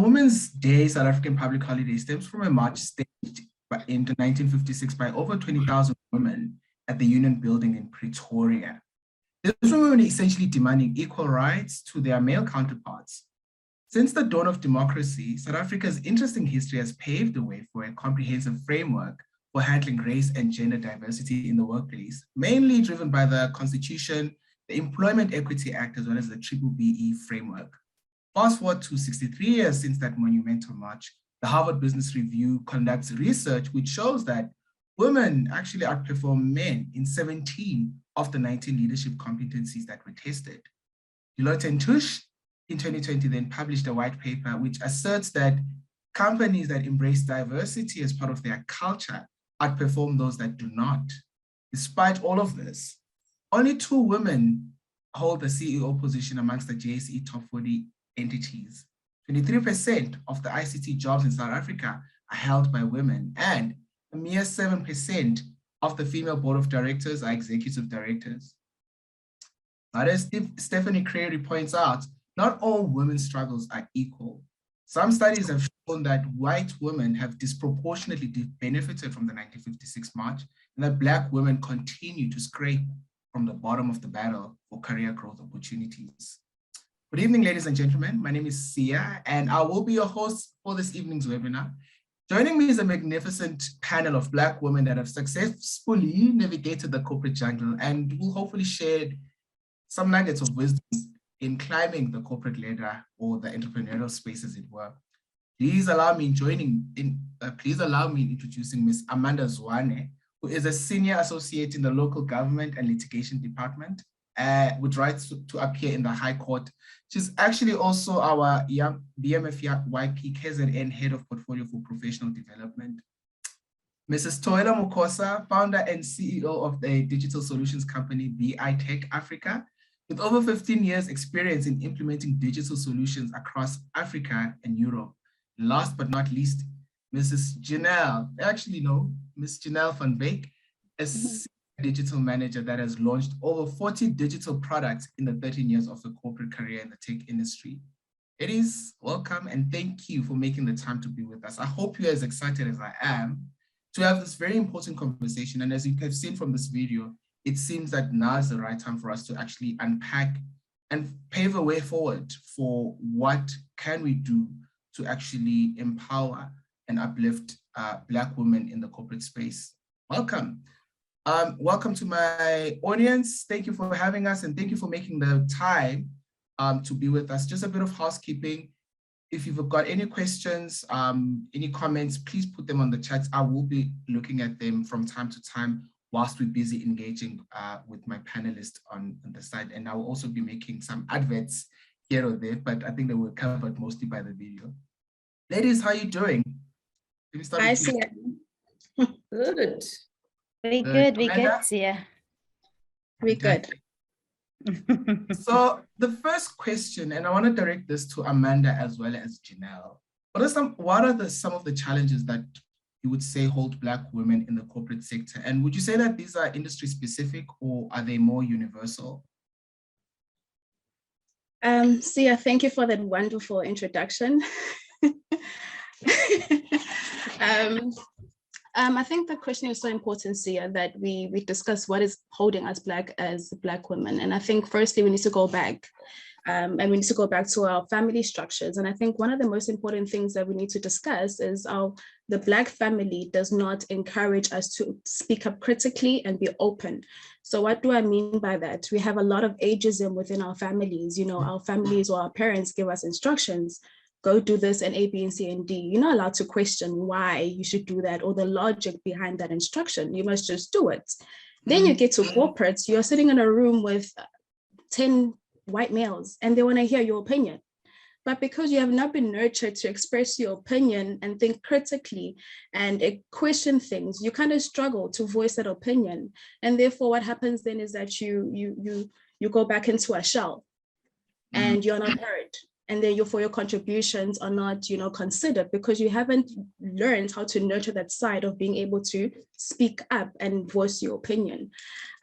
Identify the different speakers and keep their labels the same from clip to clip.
Speaker 1: Women's Day South African public holiday stems from a march staged in 1956 by over 20,000 women at the Union Building in Pretoria. These women were essentially demanding equal rights to their male counterparts. Since the dawn of democracy, South Africa's interesting history has paved the way for a comprehensive framework for handling race and gender diversity in the workplace, mainly driven by the Constitution, the Employment Equity Act, as well as the BBBE framework. Fast forward to 63 years since that monumental march, the Harvard Business Review conducts research which shows that women actually outperform men in 17 of the 19 leadership competencies that were tested. Deloitte & Touche in 2020 then published a white paper which asserts that companies that embrace diversity as part of their culture outperform those that do not. Despite all of this, only 2 women hold the CEO position amongst the JSE top 40 entities. 23% of the ICT jobs in South Africa are held by women, and a mere 7% of the female board of directors are executive directors. But as Stephanie Crary points out, not all women's struggles are equal. Some studies have shown that white women have disproportionately benefited from the 1956 march, and that Black women continue to scrape from the bottom of the barrel for career growth opportunities. Good evening, ladies and gentlemen. My name is Sia, and I will be your host for this evening's webinar. Joining me is a magnificent panel of Black women that have successfully navigated the corporate jungle and will hopefully share some nuggets of wisdom in climbing the corporate ladder or the entrepreneurial space, as it were. Please allow me in introducing Ms. Amanda Zwane, who is a senior associate in the local government and litigation department, with rights to appear in the High Court. She's actually also our young BMFYP KZN Head of Portfolio for Professional Development. Mrs. Toela Mukosa, founder and CEO of the digital solutions company BI Tech Africa, with over 15 years experience in implementing digital solutions across Africa and Europe. Last but not least, Mrs. Ms. Janelle van Beek, a digital manager that has launched over 40 digital products in the 13 years of the corporate career in the tech industry. Ladies, welcome and thank you for making the time to be with us. I hope you're as excited as I am to have this very important conversation. And as you have seen from this video, it seems that now is the right time for us to actually unpack and pave a way forward for what can we do to actually empower and uplift Black women in the corporate space. Welcome. Welcome to my audience. Thank you for having us and thank you for making the time to be with us. Just a bit of housekeeping. If you've got any questions, any comments, please put them on the chat. I will be looking at them from time to time whilst we're busy engaging with my panelists on the side. And I will also be making some adverts here or there, but I think they were covered mostly by the video. Ladies, how are you doing?
Speaker 2: Hi, Sia. Good.
Speaker 3: We good, Sia.
Speaker 2: We good.
Speaker 1: So the first question, and I want to direct this to Amanda as well as Janelle. What are some of the challenges that you would say hold Black women in the corporate sector? And would you say that these are industry specific or are they more universal?
Speaker 2: Sia, thank you for that wonderful introduction. I think the question is so important, Sia, that we discuss what is holding us back as Black women. And I think firstly, we need to go back and we need to go back to our family structures. And I think one of the most important things that we need to discuss is the Black family does not encourage us to speak up critically and be open. So what do I mean by that? We have a lot of ageism within our families. You know, our families or our parents give us instructions, go do this and A, B, and C, and D. You're not allowed to question why you should do that or the logic behind that instruction. You must just do it. Then you get to corporates, you're sitting in a room with 10 white males and they want to hear your opinion. But because you have not been nurtured to express your opinion and think critically and question things, you kind of struggle to voice that opinion. And therefore what happens then is that you go back into a shell and you're not heard. and then your contributions are not, considered because you haven't learned how to nurture that side of being able to speak up and voice your opinion.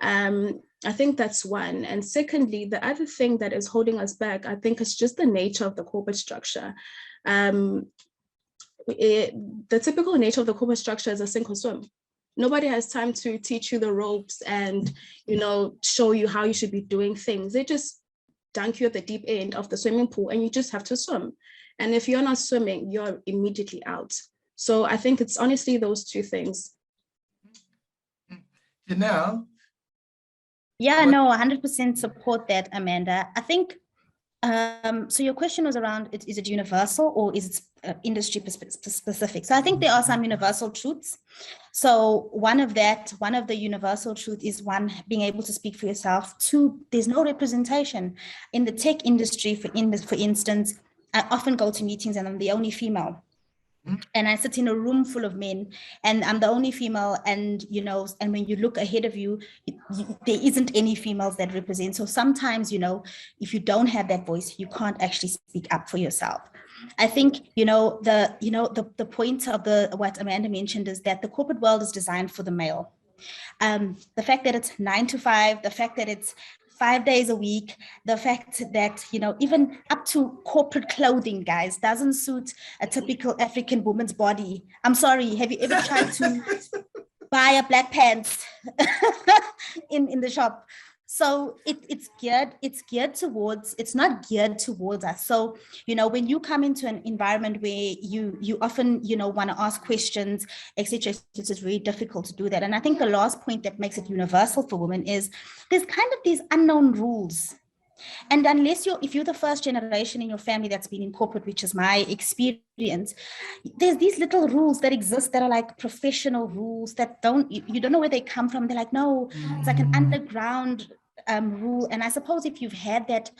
Speaker 2: I think that's one. And secondly, the other thing that is holding us back, I think, is just the nature of the corporate structure. The typical nature of the corporate structure is a sink or swim. Nobody has time to teach you the ropes and, show you how you should be doing things. They just dunk you at the deep end of the swimming pool and you just have to swim. And if you're not swimming, you're immediately out. So I think it's honestly those two things.
Speaker 1: Janelle?
Speaker 3: Yeah, no, 100% support that, Amanda. I think, so your question was around, is it universal or is it industry specific? So I think there are some universal truths. So one of the universal truth is, one, being able to speak for yourself. Two, there's no representation. In the tech industry, for instance, I often go to meetings and I'm the only female. And I sit in a room full of men and I'm the only female, and and when you look ahead of you, there isn't any females that represent. So sometimes, if you don't have that voice, you can't actually speak up for yourself. I think, the point of what Amanda mentioned is that the corporate world is designed for the male. The fact that it's 9 to 5, the fact that it's 5 days a week, the fact that, even up to corporate clothing, guys, doesn't suit a typical African woman's body. I'm sorry, have you ever tried to buy a black pants in the shop? So it's not geared towards us. So, when you come into an environment where you often, want to ask questions, etc., it's very difficult to do that. And I think the last point that makes it universal for women is there's kind of these unknown rules. And unless if you're the first generation in your family that's been in corporate, which is my experience, there's these little rules that exist that are like professional rules that you don't know where they come from. They're like, no, it's like an underground rule. And I suppose if you've had that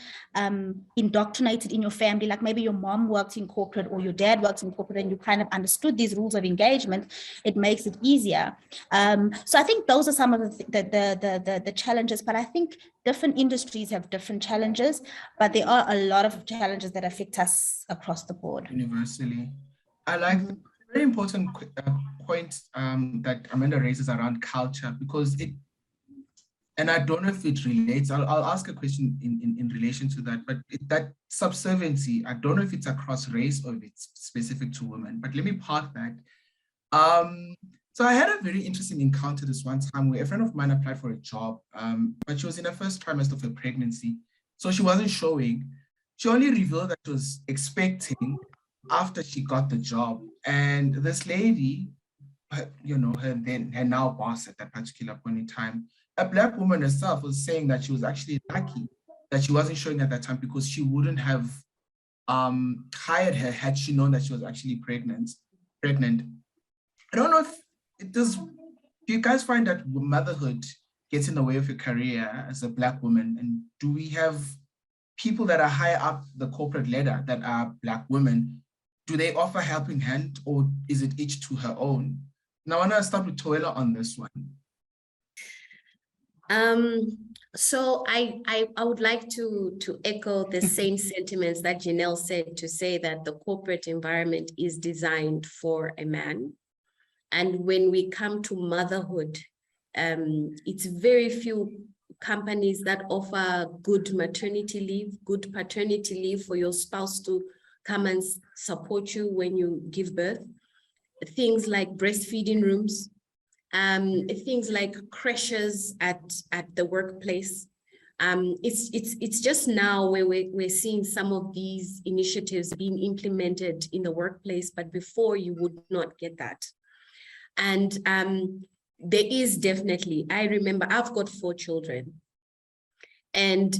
Speaker 3: indoctrinated in your family, like maybe your mom worked in corporate or your dad works in corporate and you kind of understood these rules of engagement, it makes it easier. So I think those are some of the challenges, but I think different industries have different challenges, but there are a lot of challenges that affect us across the board.
Speaker 1: Universally. I like the very important point that Amanda raises around culture, because and I don't know if it relates, I'll ask a question in relation to that, but that subserviency, I don't know if it's across race or if it's specific to women, but let me park that. So I had a very interesting encounter this one time where a friend of mine applied for a job, but she was in her first trimester of her pregnancy. So she wasn't showing. She only revealed that she was expecting after she got the job. And this lady, her now boss at that particular point in time, a Black woman herself, was saying that she was actually lucky that she wasn't showing at that time, because she wouldn't have hired her had she known that she was actually pregnant. I don't know if it does. Do you guys find that motherhood gets in the way of your career as a Black woman? And do we have people that are higher up the corporate ladder that are Black women? Do they offer helping hand, or is it each to her own? Now I want to start with Toela on this one.
Speaker 4: So I would like to echo the same sentiments that Janelle said, to say that the corporate environment is designed for a man. And when we come to motherhood, it's very few companies that offer good maternity leave, good paternity leave for your spouse to come and support you when you give birth. Things like breastfeeding rooms, things like creches at the workplace. It's just now where we're seeing some of these initiatives being implemented in the workplace, but before you would not get that. And there is definitely, I remember I've got 4 children, and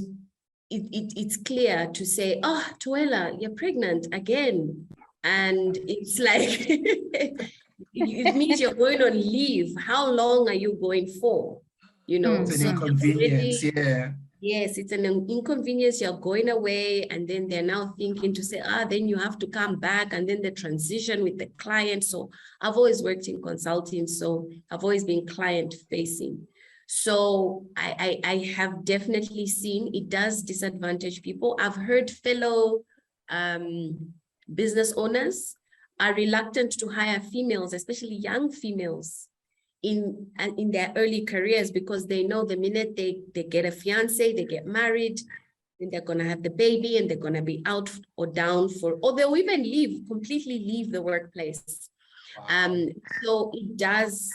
Speaker 4: it's clear to say, oh, Toela, you're pregnant again. And it's like, it means you're going on leave. How long are you going for?
Speaker 1: It's an inconvenience, yeah.
Speaker 4: Yes, it's an inconvenience. You're going away, and then they're now thinking to say, then you have to come back, and then the transition with the client. So I've always worked in consulting, so I've always been client facing. So I have definitely seen it does disadvantage people. I've heard fellow business owners are reluctant to hire females, especially young females, in their early careers, because they know the minute they get a fiance, they get married, then they're going to have the baby and they're going to be out or down for, or they'll even completely leave the workplace.
Speaker 1: Wow.
Speaker 4: So as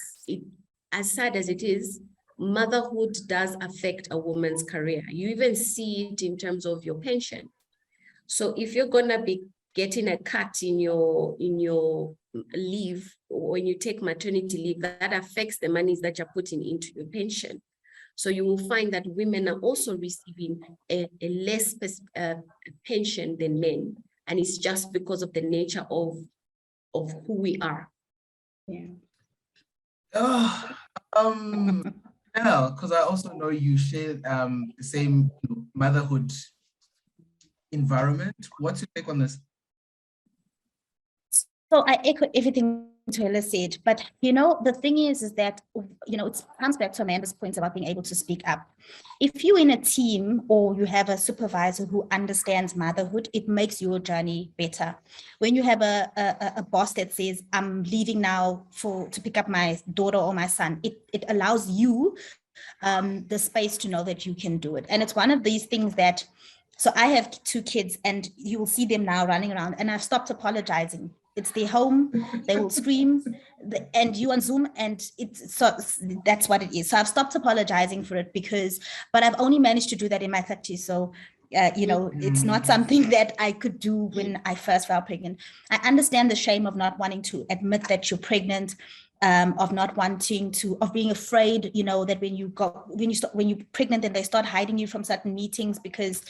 Speaker 4: sad as it is, motherhood does affect a woman's career. You even see it in terms of your pension. So if you're going to be getting a cut in your leave, or when you take maternity leave, that affects the monies that you're putting into your pension. So you will find that women are also receiving a less pension than men. And it's just because of the nature of who we are.
Speaker 2: Yeah.
Speaker 1: Yeah, because I also know you share the same motherhood environment. What's your take on this?
Speaker 3: So I echo everything Tuela said, but the thing is that it comes back to Amanda's point about being able to speak up. If you're in a team or you have a supervisor who understands motherhood, it makes your journey better. When you have a boss that says, I'm leaving now to pick up my daughter or my son, it allows you the space to know that you can do it. And it's one of these things that, so I have 2 kids and you will see them now running around, and I've stopped apologizing. It's their home, they will scream, and you on Zoom, and so that's what it is. So I've stopped apologizing for it but I've only managed to do that in my 30s. So, it's not something that I could do when I first fell pregnant. I understand the shame of not wanting to admit that you're pregnant, of not wanting to, of being afraid, that when you're pregnant and they start hiding you from certain meetings because,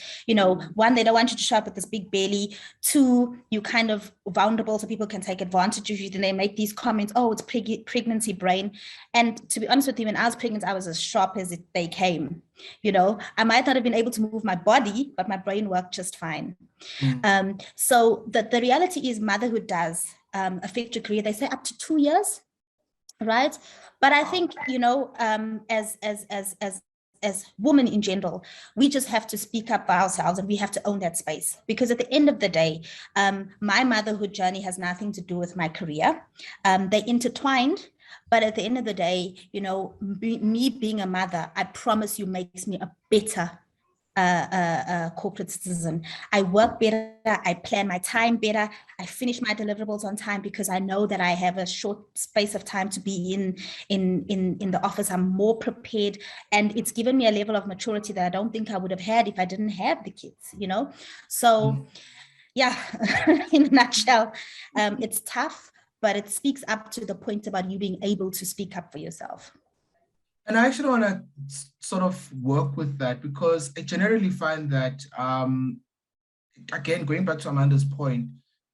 Speaker 3: one, they don't want you to show up with this big belly. 2, you kind of vulnerable, so people can take advantage of you. Then they make these comments, oh, it's pregnancy brain. And to be honest with you, when I was pregnant, I was as sharp as they came. I might not have been able to move my body, but my brain worked just fine. So the reality is motherhood does affect your career. They say up to 2 years. Right. But I think, as women in general, we just have to speak up for ourselves, and we have to own that space, because at the end of the day, my motherhood journey has nothing to do with my career. They intertwined. But at the end of the day, me being a mother, I promise you, makes me a better corporate citizen. I work better, I plan my time better, I finish my deliverables on time because I know that I have a short space of time to be in the office. I'm more prepared, and it's given me a level of maturity that I don't think I would have had if I didn't have the kids, So yeah, in a nutshell, it's tough, but it speaks up to the point about you being able to speak up for yourself.
Speaker 1: And I actually want to sort of work with that, because I generally find that, again, going back to Amanda's point,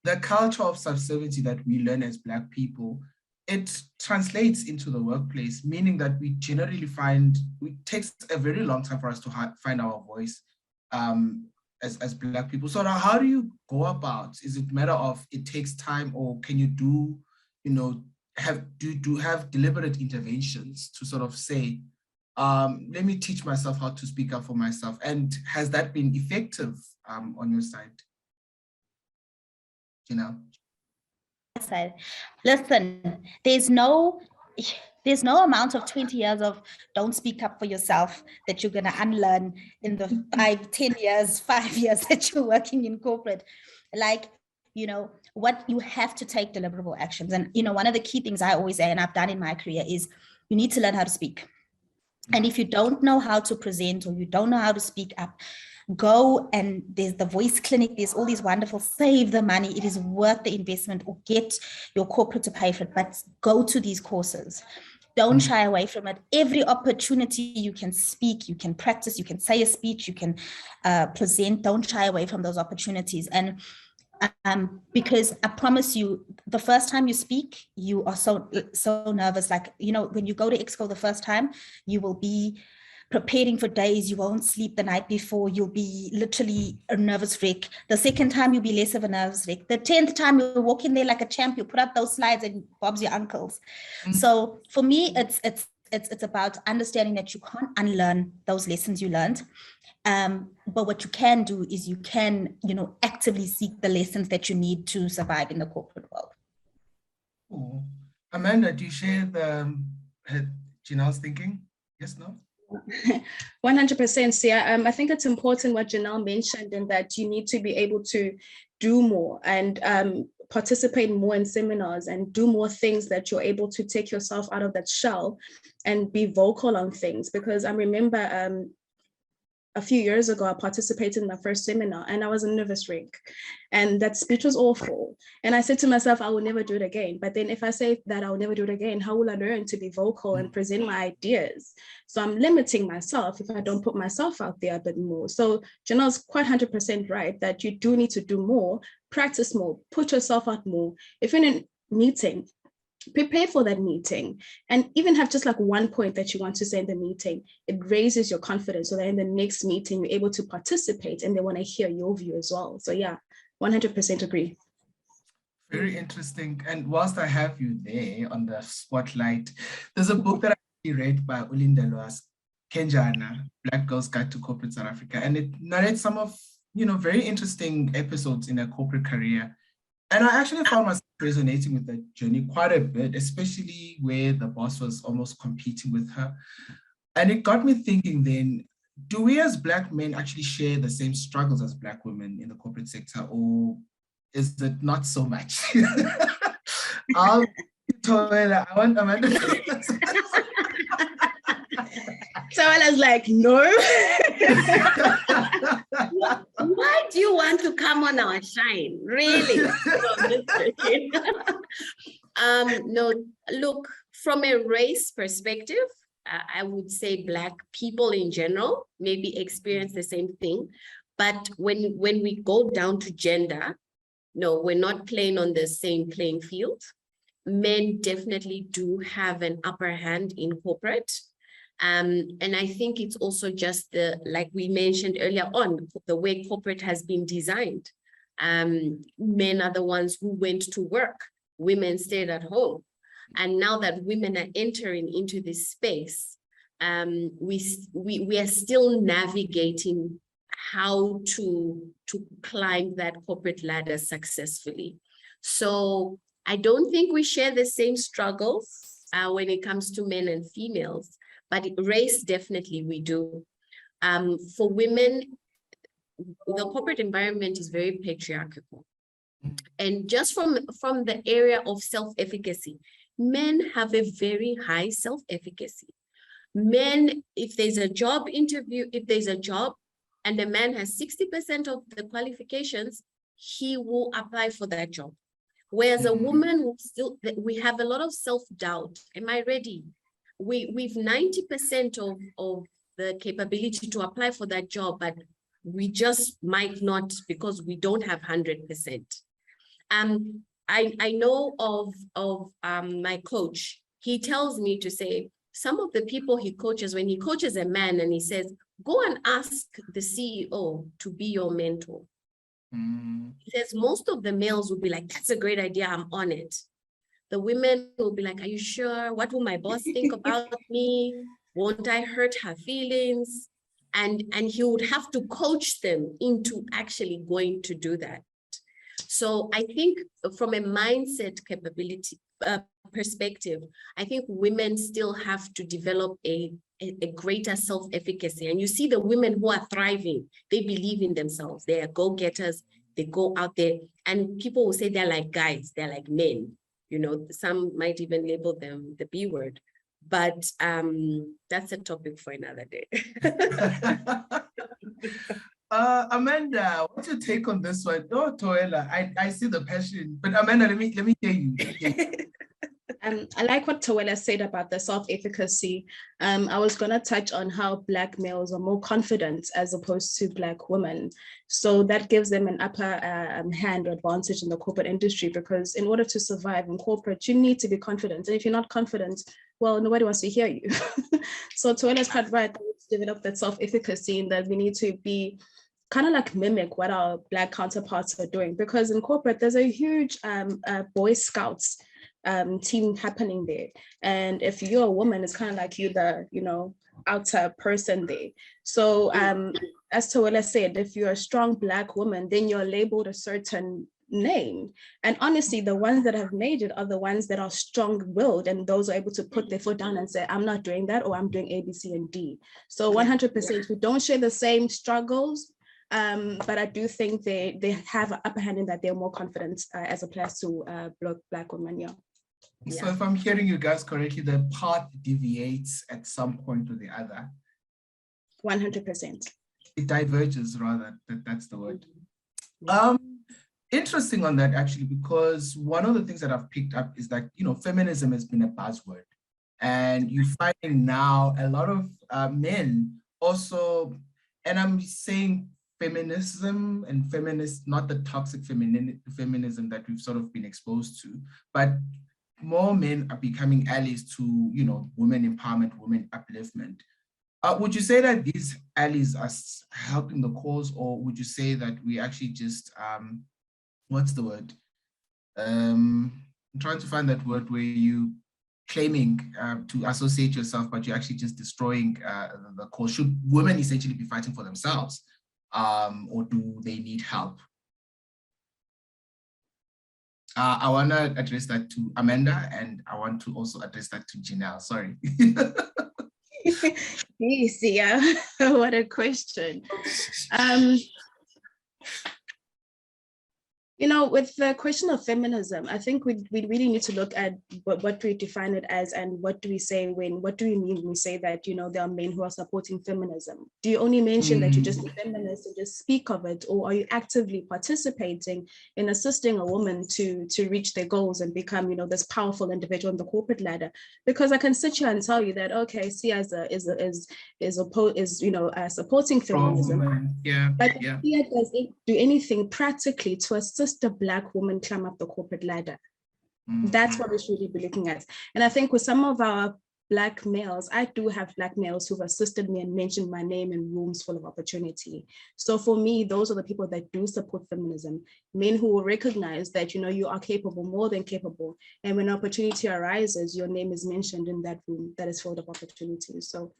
Speaker 1: the culture of subserviency that we learn as Black people, it translates into the workplace, meaning that we generally find it takes a very long time for us to find our voice as Black people. So now, how do you go about? Is it a matter of it takes time, or can you do, have deliberate interventions to sort of say, let me teach myself how to speak up for myself? And has that been effective on your side?
Speaker 3: Listen, there's no amount of 20 years of don't speak up for yourself that you're going to unlearn in the 5 years that you're working in corporate. What you have to take deliverable actions. And, one of the key things I always say, and I've done in my career, is you need to learn how to speak. And if you don't know how to present, or you don't know how to speak up, go, and there's the voice clinic, there's all these wonderful, save the money. It is worth the investment, or get your corporate to pay for it, but go to these courses. Don't shy away from it. Every opportunity you can speak, you can practice, you can say a speech, you can present. Don't shy away from those opportunities. And because I promise you, the first time you speak, you are so nervous. When you go to Exco the first time, you will be preparing for days. You won't sleep the night before. You'll be literally a nervous wreck. The second time, you'll be less of a nervous wreck. The 10th time, you'll walk in there like a champ. You put up those slides and Bob's your uncles. So for me, it's it's about understanding that you can't unlearn those lessons you learned. But what you can do is you can, actively seek the lessons that you need to survive in the corporate world.
Speaker 1: Cool. Amanda, do you share Janelle's thinking? Yes, no?
Speaker 2: 100%. Sia. I think it's important what Janelle mentioned, in that you need to be able to do more and participate more in seminars and do more things, that you're able to take yourself out of that shell and be vocal on things. Because I remember a few years ago, I participated in my first seminar and I was a nervous wreck, and that speech was awful. And I said to myself, I will never do it again. But then if I say that I will never do it again, how will I learn to be vocal and present my ideas? So I'm limiting myself if I don't put myself out there a bit more. So Janelle's quite 100% right that you do need to do more, practice more, put yourself out more. If you're in a meeting, prepare for that meeting, and even have just like one point that you want to say in the meeting. It raises your confidence so that in the next meeting you're able to participate and they want to hear your view as well. So yeah, 100% agree.
Speaker 1: Very interesting. And whilst I have you there on the spotlight, there's a book that I read by Ulinda Loas, Kenjana, Black Girl's Guide to Corporate South Africa, and it narrates some of very interesting episodes in her corporate career. And I actually found myself resonating with that journey quite a bit, especially where the boss was almost competing with her. And it got me thinking then, do we as Black men actually share the same struggles as Black women in the corporate sector, or is it not so much? I want Amanda.
Speaker 2: Toela's like, no.
Speaker 4: Why do you want to come on our shine? Really? No, look, from a race perspective, I would say Black people in general maybe experience the same thing. But when we go down to gender, no, we're not playing on the same playing field. Men definitely do have an upper hand in corporate. And I think it's also just like we mentioned earlier on, the way corporate has been designed. Men are the ones who went to work, women stayed at home. And now that women are entering into this space, we are still navigating how to climb that corporate ladder successfully. So I don't think we share the same struggles when it comes to men and females. But race, definitely we do. For women, the corporate environment is very patriarchal. And just from the area of self-efficacy, men have a very high self-efficacy. Men, if there's a job interview, if there's a job and the man has 60% of the qualifications, he will apply for that job. Whereas a woman, we have a lot of self-doubt. Am I ready? We've 90% of the capability to apply for that job, but we just might not because we don't have 100%. I know of my coach. He tells me to say, some of the people he coaches, when he coaches a man and he says, go and ask the CEO to be your mentor. He says, most of the males will be like, that's a great idea, I'm on it. The women will be like, are you sure? What will my boss think about me? Won't I hurt her feelings? And he would have to coach them into actually going to do that. So I think from a mindset capability perspective, I think women still have to develop a greater self-efficacy. And you see the women who are thriving, they believe in themselves. They are go-getters. They go out there and people will say they're like guys, they're like men. Some might even label them the B word, but that's a topic for another day.
Speaker 1: Amanda, what's your take on this one? Oh, Toela, I see the passion, but Amanda, let me hear you.
Speaker 2: I like what Toela said about the self-efficacy. I was going to touch on how Black males are more confident as opposed to Black women. So that gives them an upper hand or advantage in the corporate industry, because in order to survive in corporate, you need to be confident. And if you're not confident, well, nobody wants to hear you. So Toela's quite right, to develop that self-efficacy, and that we need to be kind of like mimic what our Black counterparts are doing. Because in corporate, there's a huge Boy Scouts team happening there. And if you're a woman, it's kind of like you're the, outer person there. So as Tawela said, if you're a strong Black woman, then you're labeled a certain name. And honestly, the ones that have made it are the ones that are strong-willed, and those are able to put their foot down and say, I'm not doing that, or I'm doing A, B, C, and D. So 100%, we don't share the same struggles, but I do think they have an upper hand in that they're more confident as opposed to Black women, yeah.
Speaker 1: So if I'm hearing you guys correctly, the path deviates at some point or the other.
Speaker 2: 100%.
Speaker 1: It diverges, rather. That's the word. Interesting on that, actually, because one of the things that I've picked up is that, feminism has been a buzzword. And you find now a lot of men also, and I'm saying feminism and feminist, not the toxic feminism that we've sort of been exposed to, but more men are becoming allies to, women empowerment, women upliftment. Would you say that these allies are helping the cause, or would you say that we actually just, what's the word? I'm trying to find that word where you claiming to associate yourself, but you're actually just destroying the cause. Should women essentially be fighting for themselves, or do they need help? I want to address that to Amanda, and I want to also address that to Janelle. Sorry.
Speaker 2: Yes, yeah. What a question. With the question of feminism, I think we really need to look at what we define it as, and what do we say what do we mean when we say that, there are men who are supporting feminism? Do you only mention that you're just a feminist and just speak of it, or are you actively participating in assisting a woman to reach their goals and become, this powerful individual on the corporate ladder? Because I can sit here and tell you that, okay, Sia is supporting feminism. But Sia doesn't do anything practically to assist a Black woman climb up the corporate ladder. That's what we should really be looking at. And I think with some of our Black males, I do have Black males who've assisted me and mentioned my name in rooms full of opportunity. So for me, those are the people that do support feminism, men who will recognize that, you are capable, more than capable. And when opportunity arises, your name is mentioned in that room that is full of opportunities. So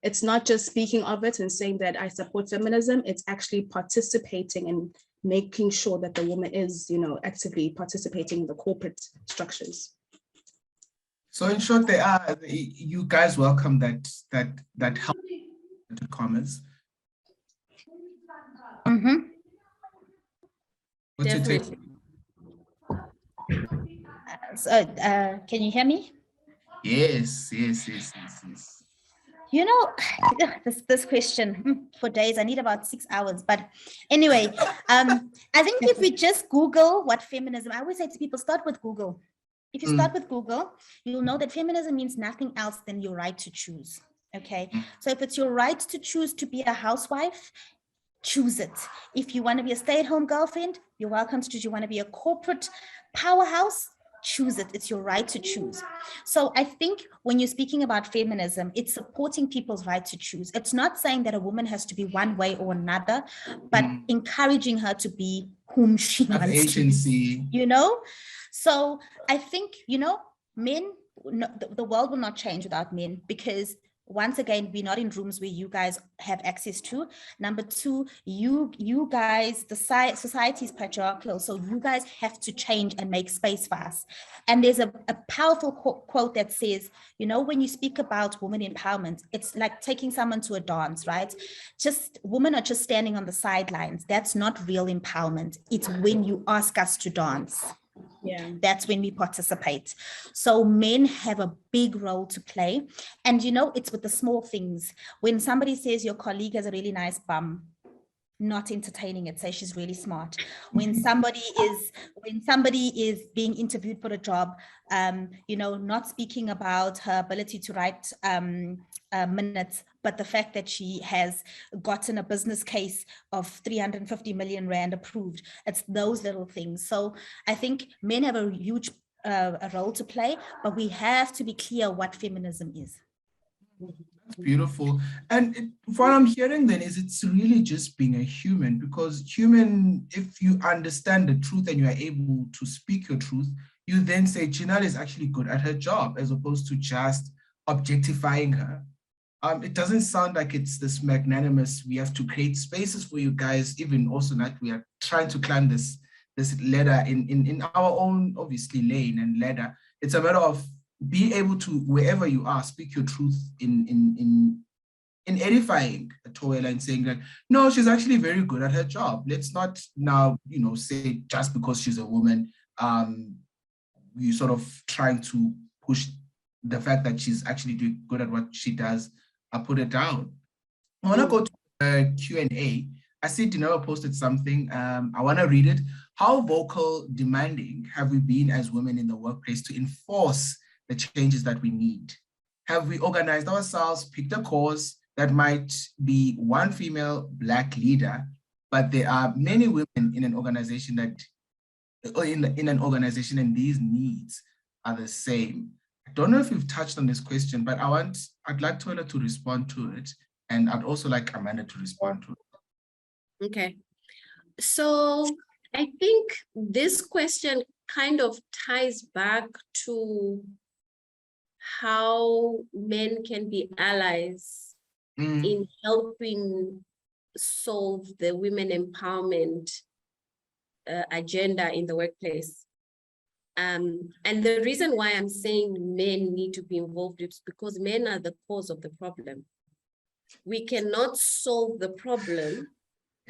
Speaker 2: it's not just speaking of it and saying that I support feminism, it's actually participating and making sure that the woman is, actively participating in the corporate structures.
Speaker 1: So in short, you guys welcome that help to commerce. What's your take?
Speaker 3: So, can you hear me?
Speaker 1: Yes.
Speaker 3: This question for days, I need about 6 hours. But anyway, I think if we just Google what feminism, I always say to people, start with Google. If you start with Google, you'll know that feminism means nothing else than your right to choose. Okay. So if it's your right to choose to be a housewife, choose it. If you want to be a stay-at-home girlfriend, you're welcome to choose. You want to be a corporate powerhouse, choose it. It's your right to choose. So I think when you're speaking about feminism, it's supporting people's right to choose. It's not saying that a woman has to be one way or another, but encouraging her to be whom she wants
Speaker 1: agency.
Speaker 3: to be, So I think, men, the world will not change without men, because once again, we're not in rooms where you guys have access to. Number two, you guys, the society is patriarchal, so you guys have to change and make space for us. And there's a powerful quote that says, when you speak about women empowerment, it's like taking someone to a dance, right? Women are just standing on the sidelines. That's not real empowerment. It's when you ask us to dance. Yeah, that's when we participate. So men have a big role to play. And it's with the small things. When somebody says your colleague has a really nice bum, not entertaining it, say she's really smart. When somebody is being interviewed for a job, not speaking about her ability to write minutes, but the fact that she has gotten a business case of 350 million rand approved. It's those little things. So I think men have a huge a role to play, but we have to be clear what feminism is.
Speaker 1: That's beautiful. And what I'm hearing then is it's really just being a human, because if you understand the truth and you are able to speak your truth, you then say Janelle is actually good at her job, as opposed to just objectifying her. It doesn't sound like it's this magnanimous, we have to create spaces for you guys, even also that we are trying to climb this ladder in our own, obviously, lane and ladder. It's a matter of be able to, wherever you are, speak your truth in edifying Toela and saying that, no, she's actually very good at her job. Let's not now, say just because she's a woman, you sort of trying to push the fact that she's actually doing good at what she does, put it down. I want to go to the Q&A. I see Dinero posted something. I want to read it. How vocal, demanding have we been as women in the workplace to enforce the changes that we need? Have we organized ourselves, picked a cause that might be one female Black leader, but there are many women in an organization that, or in an organization, and these needs are the same? I don't know if you've touched on this question, but I'd like Tola to respond to it, and I'd also like Amanda to respond to it.
Speaker 4: Okay. So I think this question kind of ties back to how men can be allies in helping solve the women empowerment agenda in the workplace. And the reason why I'm saying men need to be involved is because men are the cause of the problem. We cannot solve the problem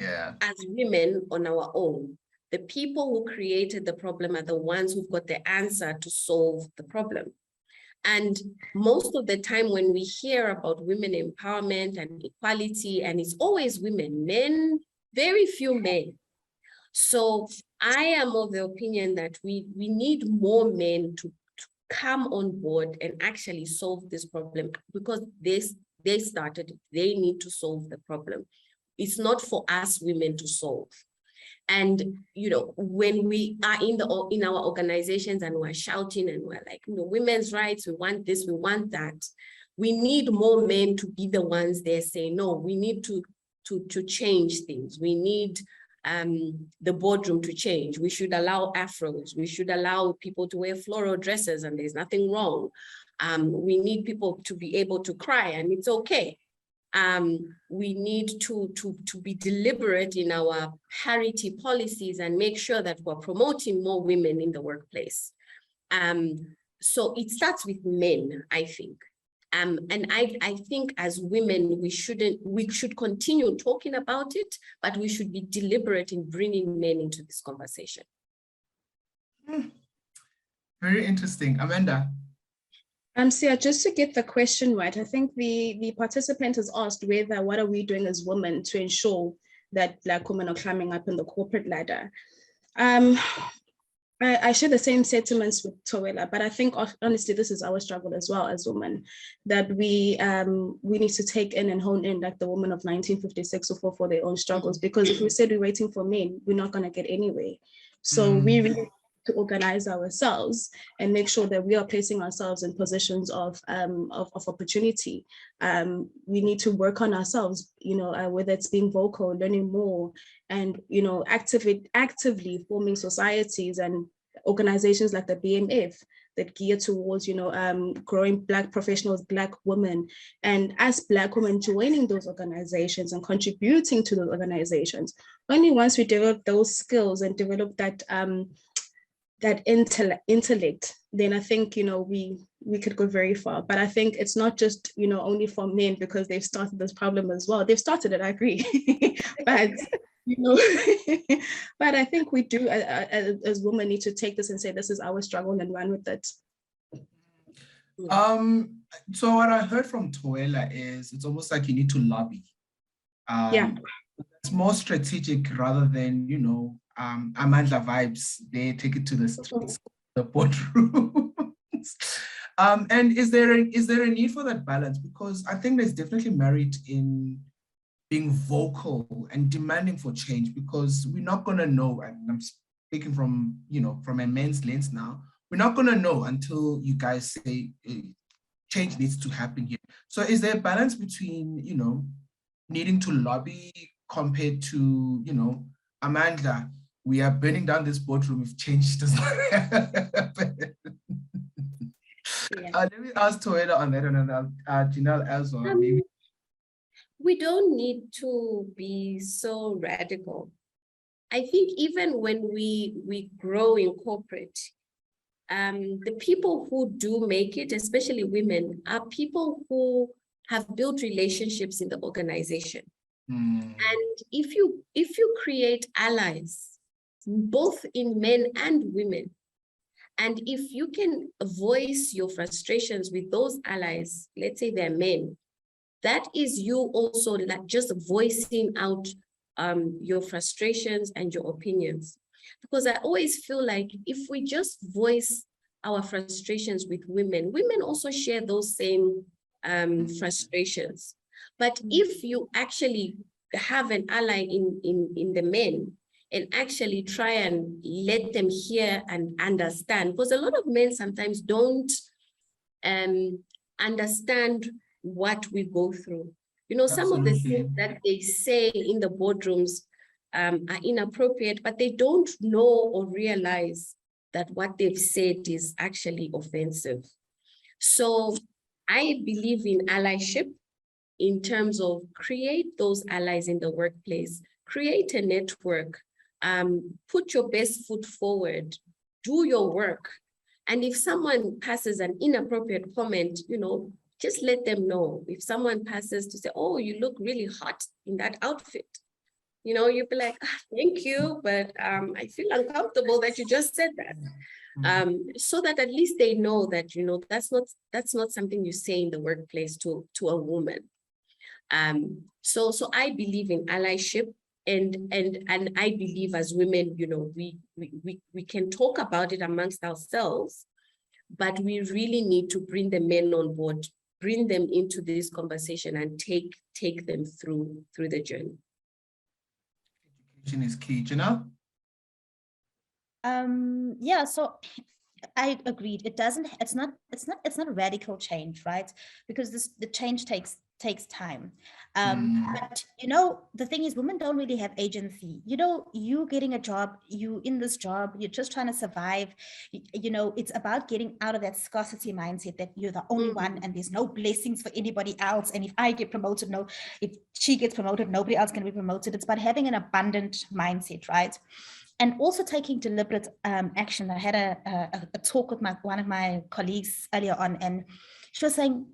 Speaker 4: as women on our own. The people who created the problem are the ones who've got the answer to solve the problem. And most of the time when we hear about women empowerment and equality, and it's always women, men, very few men. So I am of the opinion that we need more men to come on board and actually solve this problem, because they started it. They need to solve the problem. It's not for us women to solve. And when we are in our organizations and we're shouting and we're like, women's rights, we want this, we want that, we need more men to be the ones there saying, no, we need to change things. We need the boardroom to change. We should allow afros. We should allow people to wear floral dresses, and there's nothing wrong. We need people to be able to cry, and it's okay. We need to be deliberate in our parity policies and make sure that we're promoting more women in the workplace. So it starts with men, I think. And I think as women, we should continue talking about it, but we should be deliberate in bringing men into this conversation.
Speaker 1: Very interesting. Amanda?
Speaker 2: Sia, just to get the question right, I think the participant has asked what are we doing as women to ensure that Black women are climbing up in the corporate ladder. I share the same sentiments with Toela, but I think honestly, this is our struggle as well as women, that we need to take in and hone in like the women of 1956 who fought for their own struggles, because if we said we're waiting for men, we're not going to get anywhere. So we really need to organize ourselves and make sure that we are placing ourselves in positions of opportunity. We need to work on ourselves, whether it's being vocal, learning more, and actively forming societies and organizations like the BMF that gear towards growing Black professionals, Black women, and as Black women joining those organizations and contributing to those organizations. Only once we develop those skills and develop that intellect, then I think we could go very far. But I think it's not just only for men, because they've started this problem as well. They've started it, I agree, but but I think we do as women need to take this and say this is our struggle and run with it.
Speaker 1: So what I heard from Toela is it's almost like you need to lobby. It's more strategic rather than Amandla vibes. They take it to the streets, the boardrooms. And is there a need for that balance? Because I think there's definitely merit in being vocal and demanding for change, because we're not gonna know, and I'm speaking from from a men's lens now, we're not gonna know until you guys say change needs to happen here. So is there a balance between needing to lobby compared to Amanda we are burning down this boardroom if change does not happen.
Speaker 3: Yeah.
Speaker 1: Let me ask Toela on that, and then Janelle as well. Maybe.
Speaker 4: We don't need to be so radical. I think even when we grow in corporate, the people who do make it, especially women, are people who have built relationships in the organization. And if you create allies, both in men and women, and if you can voice your frustrations with those allies, let's say they're men, that is you also like just voicing out your frustrations and your opinions. Because I always feel like if we just voice our frustrations with women, women also share those same frustrations. But if you actually have an ally in the men, and actually try and let them hear and understand, because a lot of men sometimes don't understand what we go through. You know, some of the things that they say in the boardrooms are inappropriate, but they don't know or realize that what they've said is actually offensive. So I believe in allyship in terms of create those allies in the workplace, create a network, put your best foot forward, do your work. And if someone passes an inappropriate comment, you know, just let them know. If someone passes to say, oh, you look really hot in that outfit, you know, you'd be like, thank you, but I feel uncomfortable that you just said that. So that at least they know that, you know, that's not something you say in the workplace to a woman. So I believe in allyship, and I believe as women, you know, we can talk about it amongst ourselves, but we really need to bring the men on board, bring them into this conversation, and take them through the journey.
Speaker 1: Education is key. Janelle?
Speaker 3: Yeah, so I agreed. It's not a radical change, right? Because the change takes time. But you know, the thing is, women don't really have agency. You know, you getting a job, you in this job, you're just trying to survive. You know, it's about getting out of that scarcity mindset that you're the only one and there's no blessings for anybody else. And if I get promoted, if she gets promoted, nobody else can be promoted. It's about having an abundant mindset, right? And also taking deliberate action. I had a talk with one of my colleagues earlier on, and she was saying,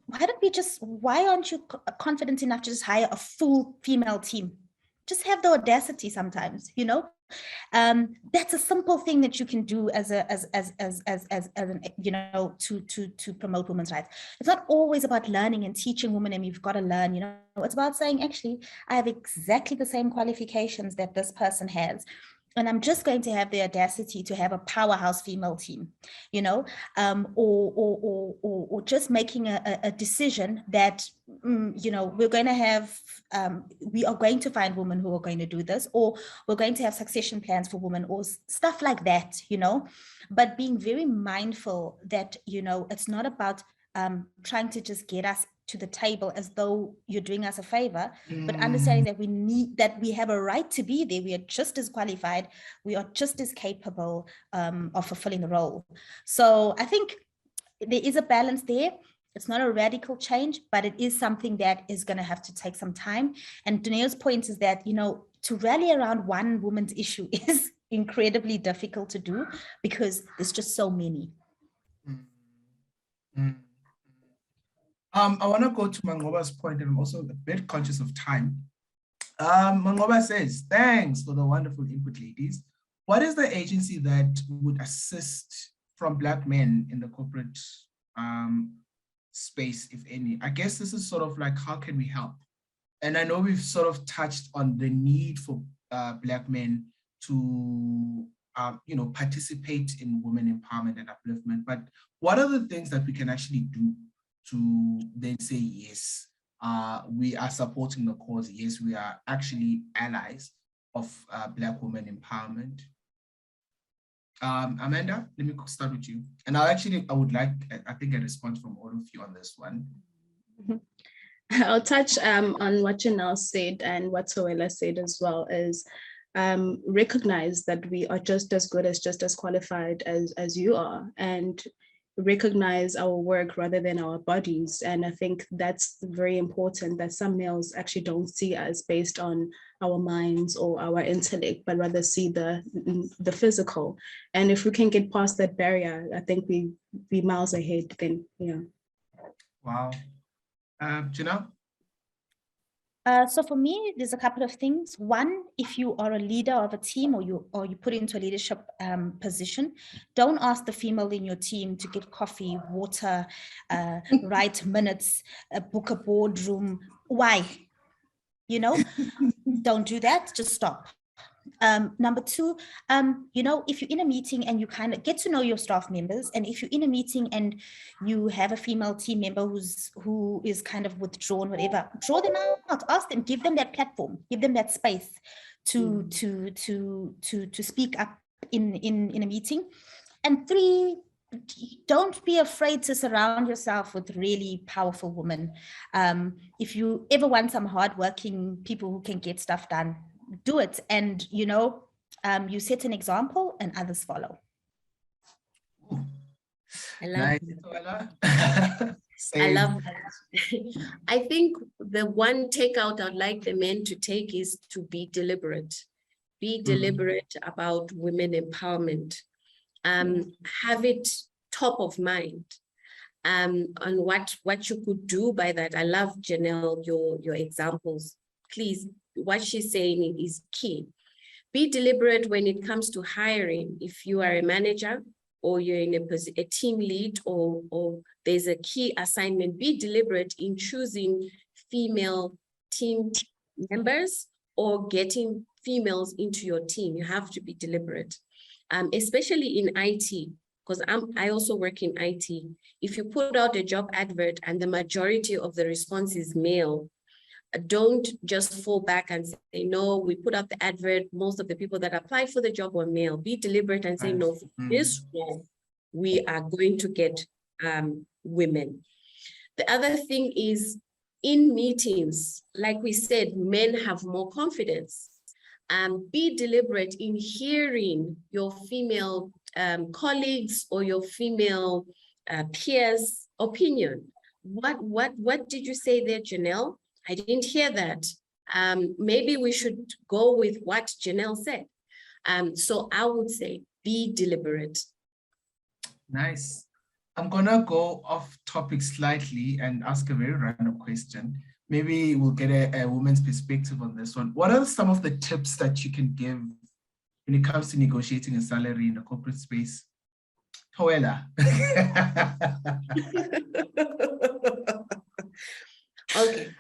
Speaker 3: why aren't you confident enough to just hire a full female team? Just have the audacity sometimes, you know? That's a simple thing that you can do as an, you know, to promote women's rights. It's not always about learning and teaching women and you've got to learn, you know, it's about saying, actually, I have exactly the same qualifications that this person has. And I'm just going to have the audacity to have a powerhouse female team, you know, or just making a decision that, you know, we're going to have, we are going to find women who are going to do this, or we're going to have succession plans for women, or stuff like that, you know, but being very mindful that, you know, it's not about trying to just get us to the table as though you're doing us a favor, but understanding that we have a right to be there. We are just as qualified. We are just as capable of fulfilling the role. So I think there is a balance there. It's not a radical change, but it is something that is going to have to take some time. And Danae's point is that, you know, to rally around one woman's issue is incredibly difficult to do because there's just so many.
Speaker 1: I want to go to Mangoba's point, and I'm also a bit conscious of time. Mangoba says, thanks for the wonderful input, ladies. What is the agency that would assist from Black men in the corporate space, if any? I guess this is sort of like, how can we help? And I know we've sort of touched on the need for Black men to you know, participate in women empowerment and upliftment, but what are the things that we can actually do to then say, yes, we are supporting the cause, yes, we are actually allies of Black women empowerment? Amanda, let me start with you. And I would like, I think, a response from all of you on this one.
Speaker 2: I'll touch on what Janelle said and what Soela said as well. Is recognize that we are just as good as just as qualified as you are, and recognize our work rather than our bodies. And I think that's very important, that some males actually don't see us based on our minds or our intellect, but rather see the physical. And if we can get past that barrier, I think we miles ahead then. Yeah.
Speaker 1: Wow. Janelle?
Speaker 3: So for me, there's a couple of things. One, if you are a leader of a team or you put into a leadership position, don't ask the female in your team to get coffee, water, write minutes, book a boardroom. Why? You know, don't do that. Just stop. Number two, you know, if you're in a meeting and you kind of get to know your staff members, and if you're in a meeting and you have a female team member who is kind of withdrawn, whatever, draw them out, ask them, give them that platform, give them that space to speak up in a meeting. And three, don't be afraid to surround yourself with really powerful women. If you ever want some hardworking people who can get stuff done, do it. And, you know, you set an example and others follow.
Speaker 1: Ooh.
Speaker 4: I love
Speaker 1: Nice.
Speaker 4: I
Speaker 1: Same.
Speaker 4: love that. I think the one takeout I'd like the men to take is to be deliberate. Be deliberate about women empowerment. Have it top of mind. And what you could do by that. I love, Janelle, your examples. Please, what she's saying is key. Be deliberate when it comes to hiring. If you are a manager or you're in a team lead or there's a key assignment, be deliberate in choosing female team members or getting females into your team. You have to be deliberate, especially in IT, because I also work in IT. If you put out a job advert and the majority of the response is male, don't just fall back and say, no, we put out the advert, most of the people that applied for the job were male. Be deliberate and say, no, for this role, we are going to get women. The other thing is, in meetings, like we said, men have more confidence. Be deliberate in hearing your female colleagues or your female peers' opinion. What did you say there, Janelle? I didn't hear that. Maybe we should go with what Janelle said. So I would say, be deliberate.
Speaker 1: Nice. I'm gonna go off topic slightly and ask a very random question. Maybe we'll get a woman's perspective on this one. What are some of the tips that you can give when it comes to negotiating a salary in the corporate space? Hoela.
Speaker 4: Okay.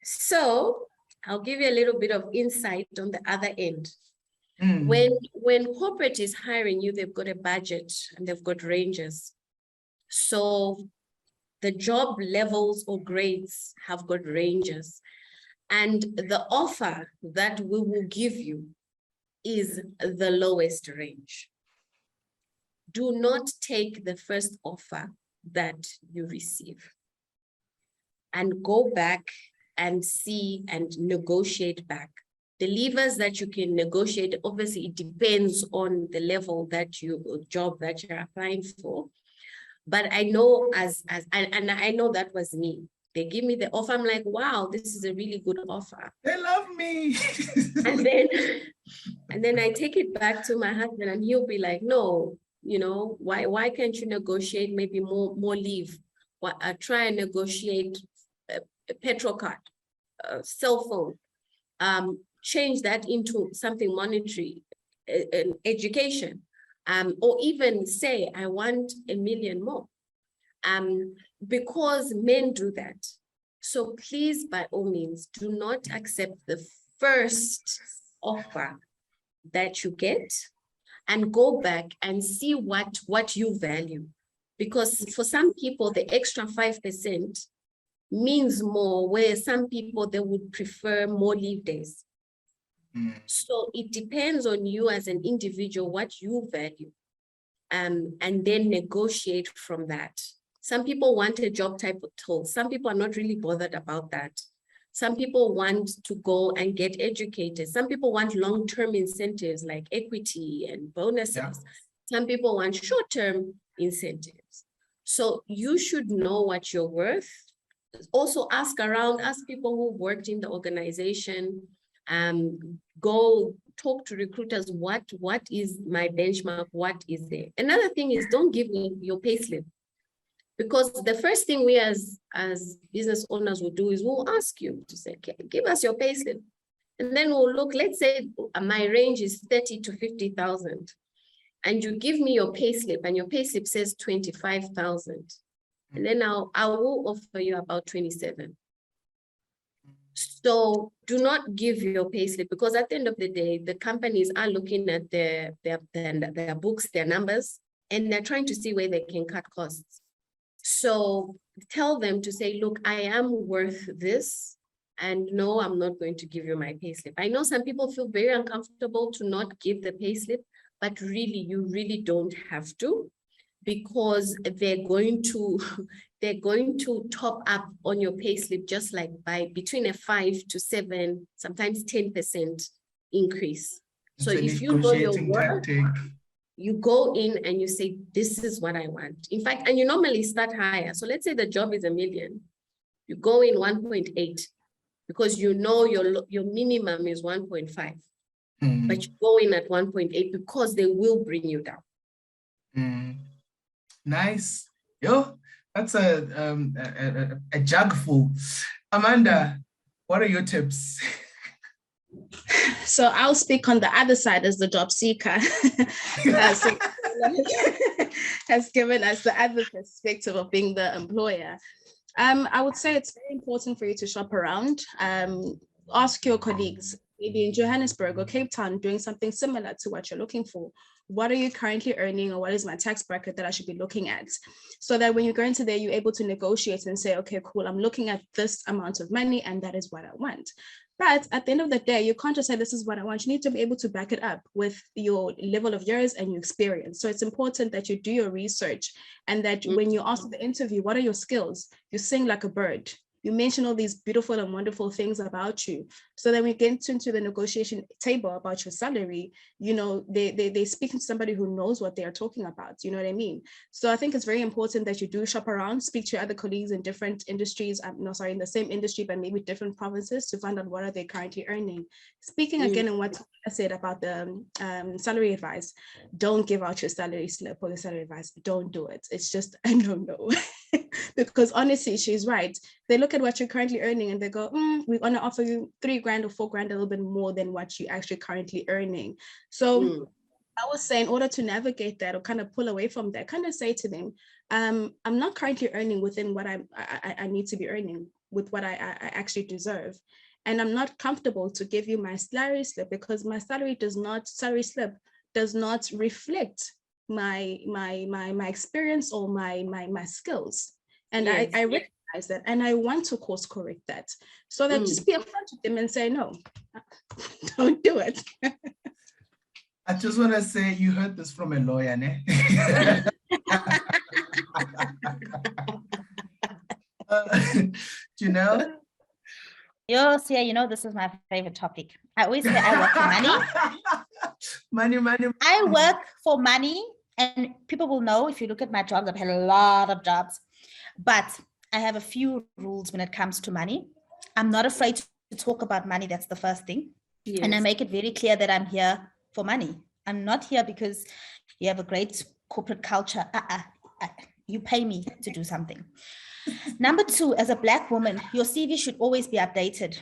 Speaker 4: So I'll give you a little bit of insight on the other end. When corporate is hiring you, they've got a budget and they've got ranges. So the job levels or grades have got ranges. And the offer that we will give you is the lowest range. Do not take the first offer that you receive. And go back and see and negotiate back. The levers that you can negotiate, obviously it depends on the level that job that you're applying for. But I know and I know that was me. They give me the offer, I'm like, wow, this is a really good offer.
Speaker 1: They love me.
Speaker 4: and then I take it back to my husband and he'll be like, no, you know, why can't you negotiate maybe more leave? Try and negotiate a petrol card, a cell phone, change that into something monetary, education, or even say, I want $1 million more, because men do that. So please, by all means, do not accept the first offer that you get and go back and see what you value. Because for some people, the extra 5% means more, where some people, they would prefer more leave days. So it depends on you as an individual, what you value, and then negotiate from that. Some people want a job title. Some people are not really bothered about that. Some people want to go and get educated. Some people want long-term incentives like equity and bonuses.
Speaker 1: Yeah.
Speaker 4: Some people want short-term incentives. So you should know what you're worth. Also ask around, ask people who worked in the organization, go talk to recruiters, what is my benchmark, what is there. Another thing is don't give your payslip. Because the first thing we as business owners will do is we'll ask you to say, okay, give us your payslip. And then we'll look, let's say my range is 30 to 50,000. And you give me your payslip and your payslip says 25,000. And then I will offer you about 27. So do not give your payslip, because at the end of the day, the companies are looking at their books, their numbers, and they're trying to see where they can cut costs. So tell them to say, look, I am worth this, and no, I'm not going to give you my payslip. I know some people feel very uncomfortable to not give the payslip, but really, you really don't have to, because they're going to top up on your payslip just like by between a 5 to 7, sometimes 10% increase. So if you know your work, you go in and you say, this is what I want. In fact, and you normally start higher. So let's say the job is $1 million. You go in 1.8 because you know your minimum is 1.5. But you go in at 1.8 because they will bring you down.
Speaker 1: Nice. Yo, that's a jug full. Amanda, what are your tips?
Speaker 2: So I'll speak on the other side as the job seeker. Has given us the other perspective of being the employer. I would say it's very important for you to shop around. Ask your colleagues, maybe in Johannesburg or Cape Town, doing something similar to what you're looking for. What are you currently earning, or what is my tax bracket that I should be looking at? So that when you go into there, you're able to negotiate and say, okay, cool, I'm looking at this amount of money and that is what I want. But at the end of the day, you can't just say, this is what I want. You need to be able to back it up with your level of years and your experience. So it's important that you do your research, and that when you ask the interview, what are your skills? You sing like a bird. You mention all these beautiful and wonderful things about you. So then we get into the negotiation table about your salary, you know, they speak to somebody who knows what they are talking about. You know what I mean? So I think it's very important that you do shop around, speak to other colleagues in different industries, in the same industry, but maybe different provinces, to find out what are they currently earning. Speaking again on what I said about the salary advice, don't give out your salary slip or the salary advice. Don't do it. It's just a no. Because honestly, she's right. They look at what you're currently earning and they go, we're going to offer you $3,000 or $4,000, a little bit more than what you're actually currently earning. So I would say, in order to navigate that or kind of pull away from that, kind of say to them, I'm not currently earning within what I need to be earning, with what I actually deserve. And I'm not comfortable to give you my salary slip, because my salary slip does not reflect my experience or my skills. And yes. I recognize that, and I want to course correct that. So that just be upfront with them and say, no, don't do it.
Speaker 1: I just want to say, you heard this from a lawyer, ne? Janelle?
Speaker 3: Yes, yeah, you know, this is my favorite topic. I always say I work for money.
Speaker 1: Money.
Speaker 3: I work for money, and people will know, if you look at my jobs, I've had a lot of jobs, but I have a few rules when it comes to money. I'm not afraid to talk about money. That's the first thing. Yes. And I make it very clear that I'm here for money. I'm not here because you have a great corporate culture. You pay me to do something. Number two, as a Black woman, your CV should always be updated.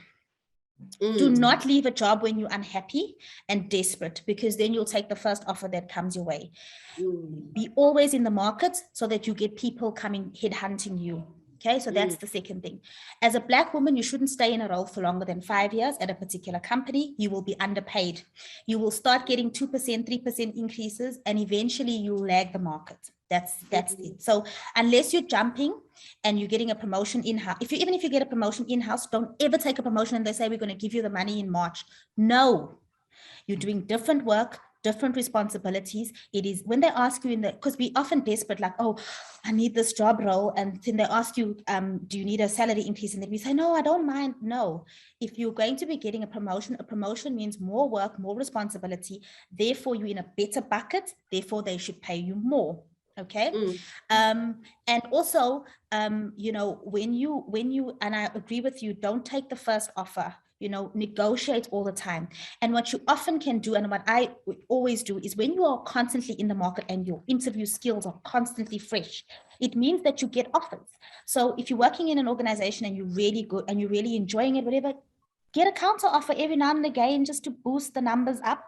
Speaker 3: Do not leave a job when you're unhappy and desperate, because then you'll take the first offer that comes your way. Be always in the market so that you get people coming headhunting you. Okay, so that's the second thing. As a Black woman, you shouldn't stay in a role for longer than 5 years at a particular company. You will be underpaid. You will start getting 2%, 3% increases, and eventually you'll lag the market. That's it. So unless you're jumping and you're getting a promotion in-house, even if you get a promotion in-house, don't ever take a promotion and they say, we're going to give you the money in March. No, you're doing different work, different responsibilities. It is when they ask you because we often desperate, like, oh, I need this job role. And then they ask you, do you need a salary increase? And then we say, no, I don't mind. No, if you're going to be getting a promotion means more work, more responsibility. Therefore, you're in a better bucket. Therefore, they should pay you more. Okay. And also, you know, when you, and I agree with you, don't take the first offer, you know, negotiate all the time. And what you often can do, and what I always do, is when you are constantly in the market and your interview skills are constantly fresh, it means that you get offers. So if you're working in an organization and you're really good and you're really enjoying it, whatever, get a counter offer every now and again just to boost the numbers up.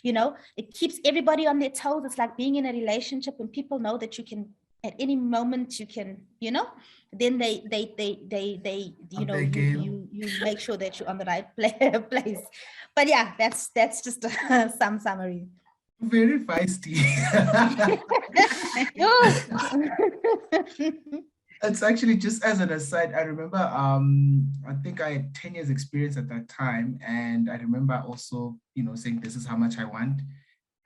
Speaker 3: You know, it keeps everybody on their toes. It's like being in a relationship when people know that you can, at any moment you can, you know, then they you know, you make sure that you're on the right place. But yeah, that's just some summary.
Speaker 1: Very feisty. It's actually, just as an aside, I remember I think I had 10 years experience at that time, and I remember also, you know, saying this is how much I want,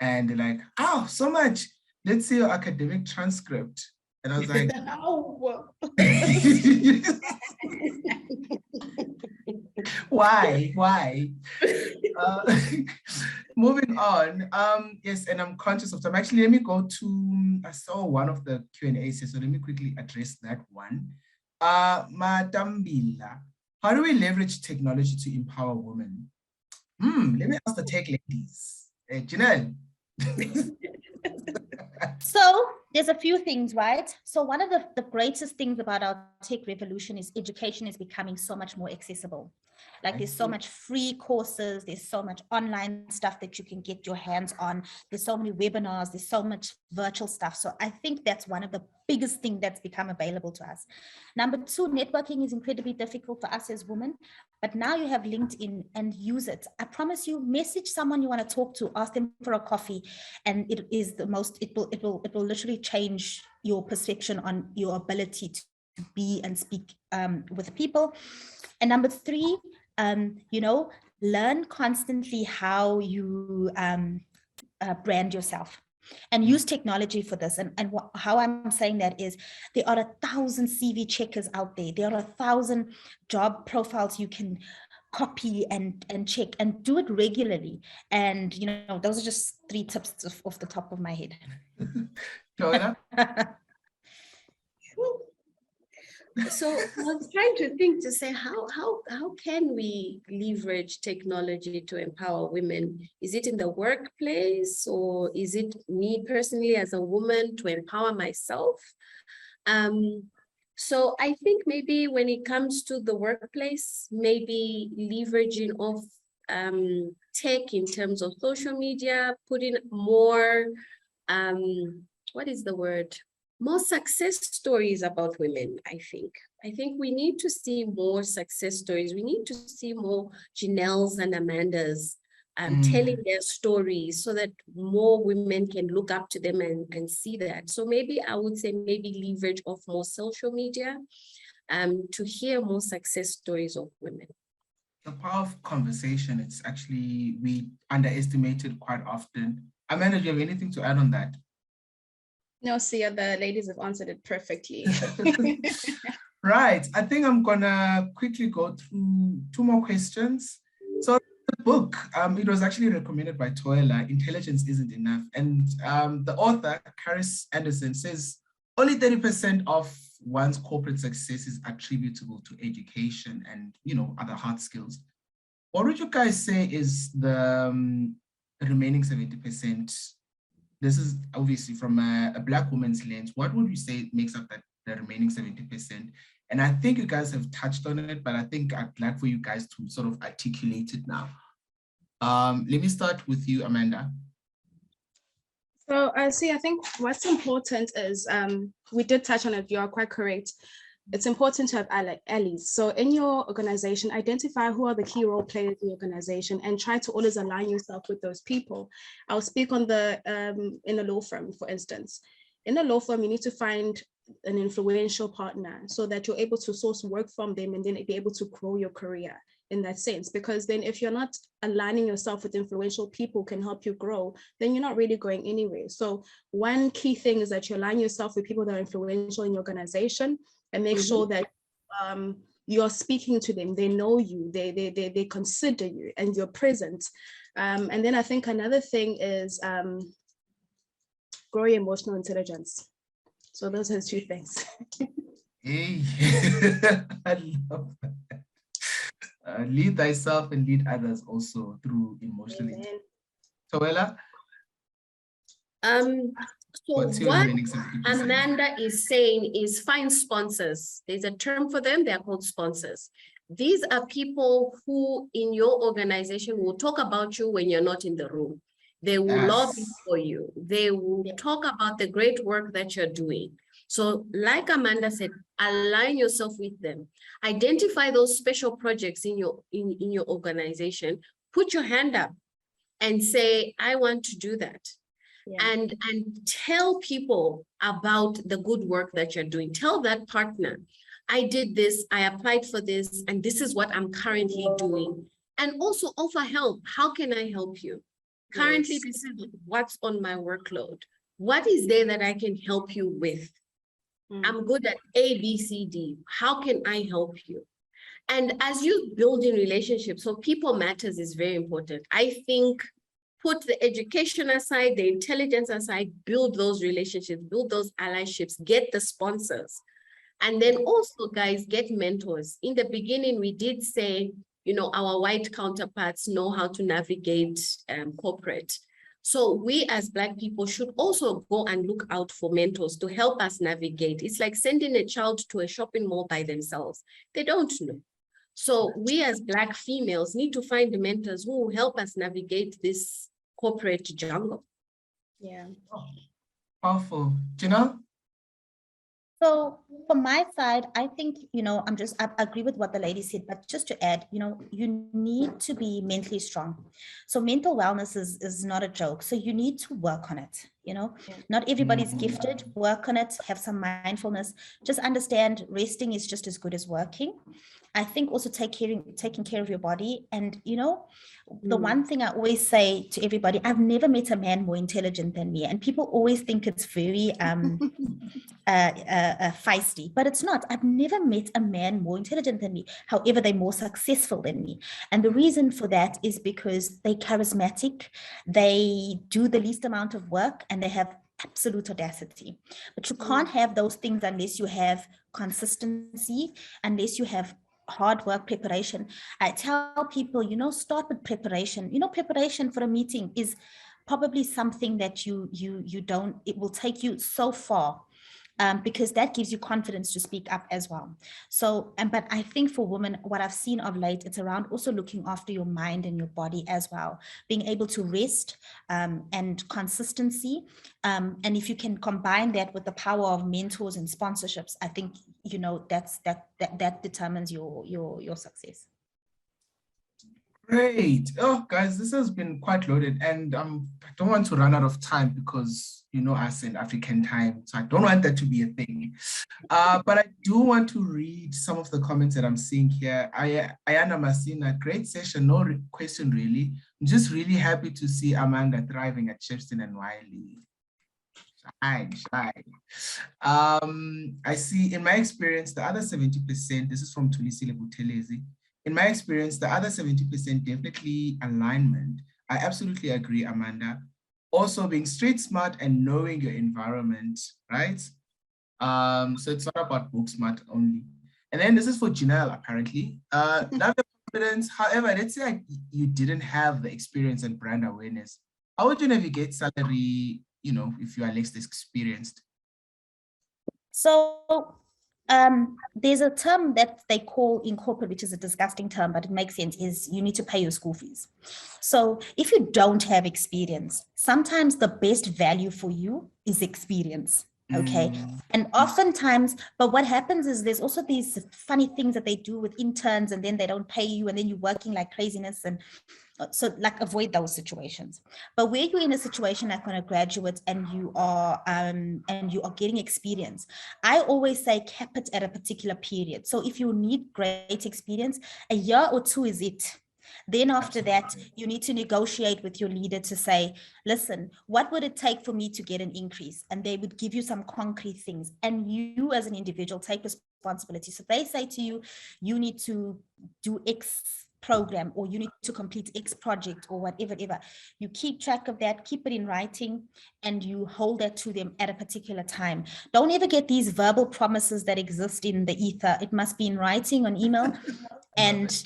Speaker 1: and they're like, oh, so much, let's see your academic transcript. And I was like, why? Moving on. Yes, and I'm conscious of time. Actually, let me go to, I saw one of the Q&As, so let me quickly address that one. Madam Bila, how do we leverage technology to empower women? Let me ask the tech ladies. Janelle.
Speaker 3: So there's a few things, right? So one of the greatest things about our tech revolution is education is becoming so much more accessible. Like there's so much free courses, there's so much online stuff that you can get your hands on. There's so many webinars, there's so much virtual stuff. So I think that's one of the biggest things that's become available to us. Number two, networking is incredibly difficult for us as women, but now you have LinkedIn and use it. I promise you, message someone you want to talk to, ask them for a coffee, and it is the most, it will literally change your perception on your ability to be and speak with people. And number three, you know, learn constantly how you brand yourself and use technology for this. And how I'm saying that is there are 1,000 CV checkers out there. There are 1,000 job profiles you can copy and check, and do it regularly. And, you know, those are just 3 tips off the top of my head.
Speaker 1: Joanna?
Speaker 4: So I was trying to think to say, how can we leverage technology to empower women? Is it in the workplace, or is it me personally as a woman to empower myself? So I think maybe when it comes to the workplace, maybe leveraging of tech in terms of social media, putting more, what is the word? More success stories about women, I think. I think we need to see more success stories. We need to see more Janelles and Amandas telling their stories, so that more women can look up to them and see that. So maybe I would say maybe leverage of more social media to hear more success stories of women.
Speaker 1: The power of conversation, it's actually, we underestimate it quite often. Amanda, do you have anything to add on that?
Speaker 2: No, Sia, the ladies have answered it perfectly.
Speaker 1: Right. I think I'm gonna quickly go through 2 more questions. So the book, it was actually recommended by Toela, Intelligence Isn't Enough. And the author, Caris Anderson, says only 30% of one's corporate success is attributable to education and, you know, other hard skills. What would you guys say is the remaining 70%? This is obviously from a Black woman's lens. What would you say makes up the remaining 70%? And I think you guys have touched on it, but I think I'd like for you guys to sort of articulate it now. Let me start with you, Amanda.
Speaker 2: So I think what's important is, we did touch on it, you are quite correct. It's important to have allies. So in your organization, identify who are the key role players in the organization and try to always align yourself with those people. I'll speak on in a law firm, for instance. In a law firm, you need to find an influential partner so that you're able to source work from them and then be able to grow your career. in that sense, because then if you're not aligning yourself with influential people who can help you grow, then you're not really going anywhere. So one key thing is that you align yourself with people that are influential in your organization, and make sure that you're speaking to them, they know you, they consider you, and you're present. And then I think another thing is grow your emotional intelligence. So those are 2 things.
Speaker 1: Hey, I love that. Lead thyself and lead others also through emotional intelligence. Toela,
Speaker 4: So
Speaker 1: what's your
Speaker 4: what
Speaker 1: remaining 70%?
Speaker 4: Amanda is saying is find sponsors. There's a term for them. They're called sponsors. These are people who in your organization will talk about you when you're not in the room. They will lobby for you. They will talk about the great work that you're doing. So like Amanda said, align yourself with them. Identify those special projects in your organization. Put your hand up and say, I want to do that. Yeah. And tell people about the good work that you're doing. Tell that partner, I did this, I applied for this, and this is what I'm currently doing. And also offer help. How can I help you? Currently, yes, this is what's on my workload. What is there that I can help you with? I'm good at A, B, C, D. How can I help you? And as you build in relationships, so people matters is very important. I think put the education aside, the intelligence aside, build those relationships, build those allyships, get the sponsors. And then also, guys, get mentors. In the beginning, we did say, you know, our white counterparts know how to navigate corporate. So we as Black people should also go and look out for mentors to help us navigate. It's like sending a child to a shopping mall by themselves. They don't know. So we as Black females need to find mentors who will help us navigate this corporate jungle.
Speaker 2: Yeah.
Speaker 1: Oh, powerful. Janelle?
Speaker 3: So from my side, I think, you know, I agree with what the lady said, but just to add, you know, you need to be mentally strong. So mental wellness is not a joke. So you need to work on it. You know, not everybody's gifted. Work on it, have some mindfulness, just understand resting is just as good as working. I think also taking care of your body. And, you know, the one thing I always say to everybody, I've never met a man more intelligent than me. And people always think it's very feisty, but it's not. I've never met a man more intelligent than me. However, they're more successful than me. And the reason for that is because they're charismatic, they do the least amount of work, and they have absolute audacity. But you can't have those things unless you have consistency, unless you have hard work, preparation. I tell people, you know, start with preparation. You know, preparation for a meeting is probably something that you don't, it will take you so far. Because that gives you confidence to speak up as well. So, but I think for women, what I've seen of late, it's around also looking after your mind and your body as well, being able to rest and consistency. And if you can combine that with the power of mentors and sponsorships, I think, you know, that determines your success.
Speaker 1: Great. Oh, guys, this has been quite loaded, and I don't want to run out of time because, you know, us in African time, so I don't want that to be a thing. But I do want to read some of the comments that I'm seeing here. Ayana Masina, great session, no question really. I'm just really happy to see Amanda thriving at Chepston and Wiley. Shy. I see, in my experience, the other 70%, this is from Tulisile Butelezi. In my experience, the other 70% definitely alignment. I absolutely agree, Amanda. Also being street smart and knowing your environment, right? So it's not about book smart only. And then this is for Janelle, apparently. Love your confidence. However, let's say you didn't have the experience and brand awareness. How would you navigate salary, you know, if you are less experienced?
Speaker 3: So there's a term that they call in corporate, which is a disgusting term, but it makes sense, is you need to pay your school fees. So if you don't have experience, sometimes the best value for you is experience. Okay. And oftentimes, but what happens is there's also these funny things that they do with interns, and then they don't pay you, and then you're working like craziness. And so like avoid those situations. But where you're in a situation like on a graduate and you are getting experience, I always say cap it at a particular period. So if you need great experience, a year or two is it. Then after that, you need to negotiate with your leader to say, listen, what would it take for me to get an increase? And they would give you some concrete things. And you as an individual take responsibility. So they say to you, you need to do X program, or you need to complete X project, or whatever. You keep track of that, keep it in writing, and you hold that to them at a particular time. Don't ever get these verbal promises that exist in the ether. It must be in writing on email. And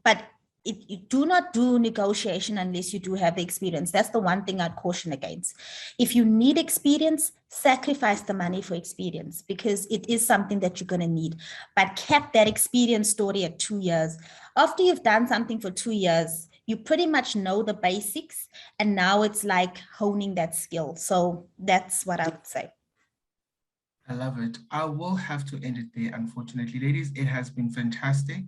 Speaker 3: but you do not do negotiation unless you do have the experience. That's the one thing I'd caution against. If you need experience, sacrifice the money for experience, because it is something that you're going to need. But cap that experience story at 2 years. After you've done something for 2 years, you pretty much know the basics, and now it's like honing that skill. So that's what I would say.
Speaker 1: I love it. I will have to end it there, unfortunately. Ladies, it has been fantastic.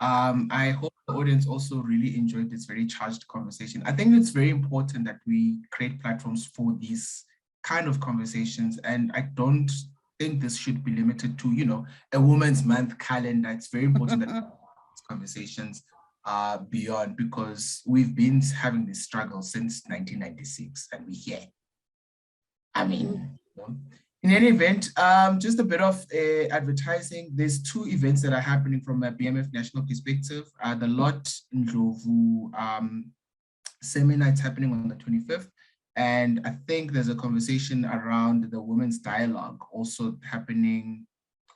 Speaker 1: I hope the audience also really enjoyed this very charged conversation. I think it's very important that we create platforms for these kind of conversations. And I don't think this should be limited to, a Women's Month calendar. It's very important that these conversations are beyond, because we've been having this struggle since 1996 and we're here. I mean, in any event, just a bit of advertising. There's 2 events that are happening from a BMF national perspective. The Lot Ndlovu seminar is happening on the 25th. And I think there's a conversation around the women's dialogue also happening.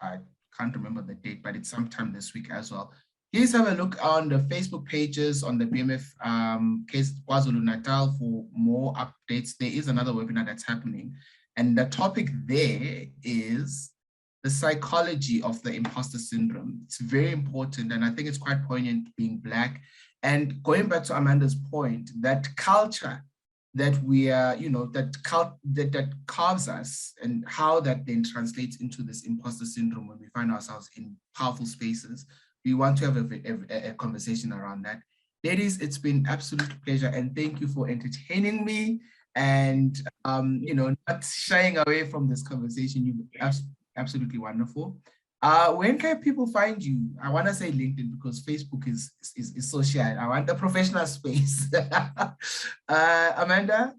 Speaker 1: I can't remember the date, but it's sometime this week as well. Please have a look on the Facebook pages on the BMF case KwaZulu-Natal for more updates. There is another webinar that's happening. And the topic there is the psychology of the imposter syndrome. It's very important, and I think it's quite poignant being Black. And going back to Amanda's point, that culture that we are, that carves us, and how that then translates into this imposter syndrome when we find ourselves in powerful spaces. We want to have a conversation around that. Ladies, it's been absolute pleasure, and thank you for entertaining me. And, not shying away from this conversation. You're absolutely wonderful. When can people find you? I want to say LinkedIn, because Facebook is social. I want the professional space. Amanda?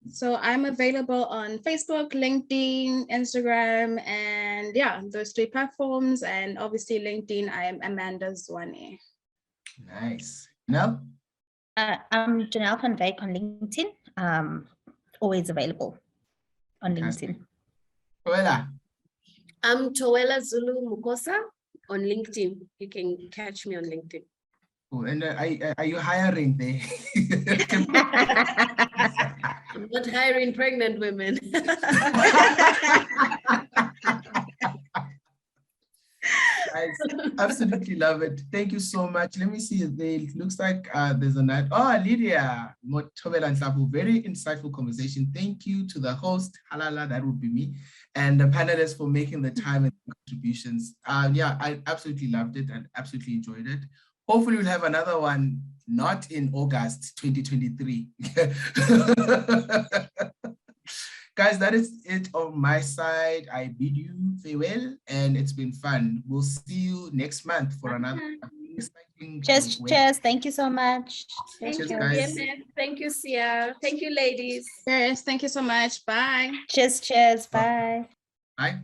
Speaker 2: So I'm available on Facebook, LinkedIn, Instagram, and yeah, those 3 platforms. And obviously LinkedIn, I am Amanda Zwane.
Speaker 1: Nice. No?
Speaker 3: I'm Janelle van Wyk on LinkedIn. Always available on
Speaker 1: Fantastic.
Speaker 3: LinkedIn.
Speaker 1: Toela?
Speaker 4: I'm Toela Zulu Mukosa on LinkedIn. You can catch me on LinkedIn.
Speaker 1: Oh, and are you hiring there?
Speaker 4: I'm not hiring pregnant women.
Speaker 1: Guys, absolutely love it. Thank you so much. Let me see. It looks like there's a night. Oh, Lydia Motobela Nhlapu, very insightful conversation. Thank you to the host, Halala, that would be me, and the panelists for making the time and contributions. Yeah, I absolutely loved it and absolutely enjoyed it. Hopefully we'll have another one, not in August 2023. Guys, that is it on my side. I bid you farewell, and it's been fun. We'll see you next month for another exciting.
Speaker 3: Cheers. Thank you so much.
Speaker 4: Thank
Speaker 1: Cheers,
Speaker 4: you,
Speaker 1: guys.
Speaker 4: BMF. Thank you, Sia. Thank you, ladies.
Speaker 2: Yes, thank you so much. Bye.
Speaker 3: Cheers. Bye.
Speaker 1: Bye.